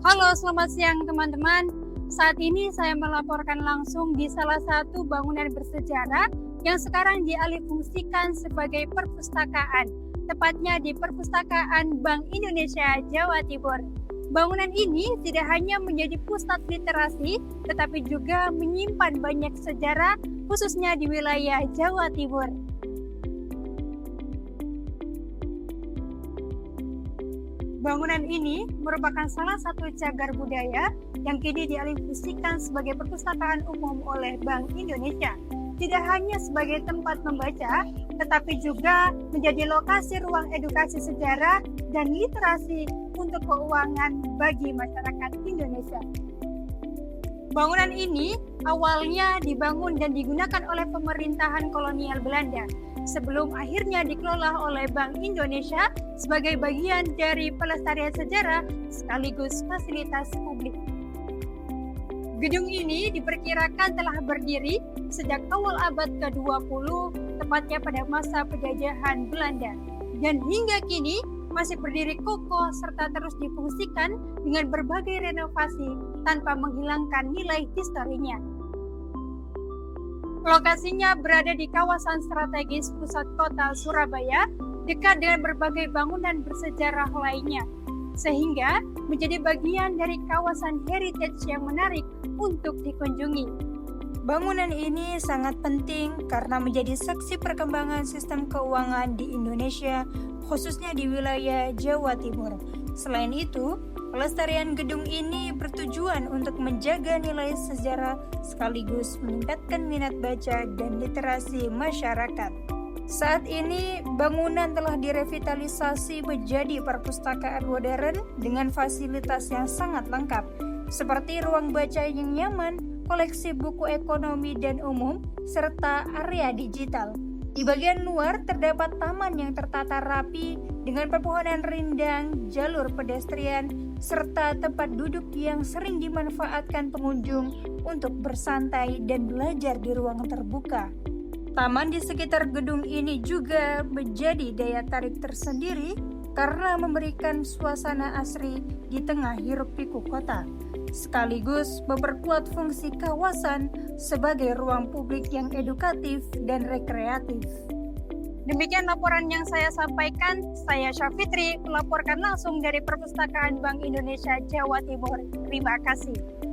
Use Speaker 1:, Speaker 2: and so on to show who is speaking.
Speaker 1: Halo, selamat siang teman-teman. Saat ini saya melaporkan langsung di salah satu bangunan bersejarah yang sekarang dialihfungsikan sebagai perpustakaan, tepatnya di Perpustakaan Bank Indonesia Jawa Timur. Bangunan ini tidak hanya menjadi pusat literasi, tetapi juga menyimpan banyak sejarah, khususnya di wilayah Jawa Timur. Bangunan ini merupakan salah satu cagar budaya yang kini dialihfungsikan sebagai perpustakaan umum oleh Bank Indonesia. Tidak hanya sebagai tempat membaca, tetapi juga menjadi lokasi ruang edukasi sejarah dan literasi untuk keuangan bagi masyarakat Indonesia. Bangunan ini awalnya dibangun dan digunakan oleh pemerintahan kolonial Belanda sebelum akhirnya dikelola oleh Bank Indonesia sebagai bagian dari pelestarian sejarah sekaligus fasilitas publik. Gedung ini diperkirakan telah berdiri sejak awal abad ke-20, tepatnya pada masa penjajahan Belanda, dan hingga kini masih berdiri kokoh serta terus difungsikan dengan berbagai renovasi tanpa menghilangkan nilai historinya. Lokasinya berada di kawasan strategis pusat kota Surabaya, dekat dengan berbagai bangunan bersejarah lainnya, sehingga menjadi bagian dari kawasan heritage yang menarik untuk dikunjungi.
Speaker 2: Bangunan ini sangat penting karena menjadi saksi perkembangan sistem keuangan di Indonesia, khususnya di wilayah Jawa Timur. Selain itu, pelestarian gedung ini bertujuan untuk menjaga nilai sejarah sekaligus meningkatkan minat baca dan literasi masyarakat. Saat ini, bangunan telah direvitalisasi menjadi perpustakaan modern dengan fasilitas yang sangat lengkap, seperti ruang baca yang nyaman, koleksi buku ekonomi dan umum, serta area digital. Di bagian luar terdapat taman yang tertata rapi dengan pepohonan rindang, jalur pedestrian, serta tempat duduk yang sering dimanfaatkan pengunjung untuk bersantai dan belajar di ruang terbuka. Taman di sekitar gedung ini juga menjadi daya tarik tersendiri karena memberikan suasana asri di tengah hiruk-pikuk kota, sekaligus memperkuat fungsi kawasan sebagai ruang publik yang edukatif dan rekreatif.
Speaker 1: Demikian laporan yang saya sampaikan. Saya Syafitri melaporkan langsung dari Perpustakaan Bank Indonesia Jawa Timur. Terima kasih.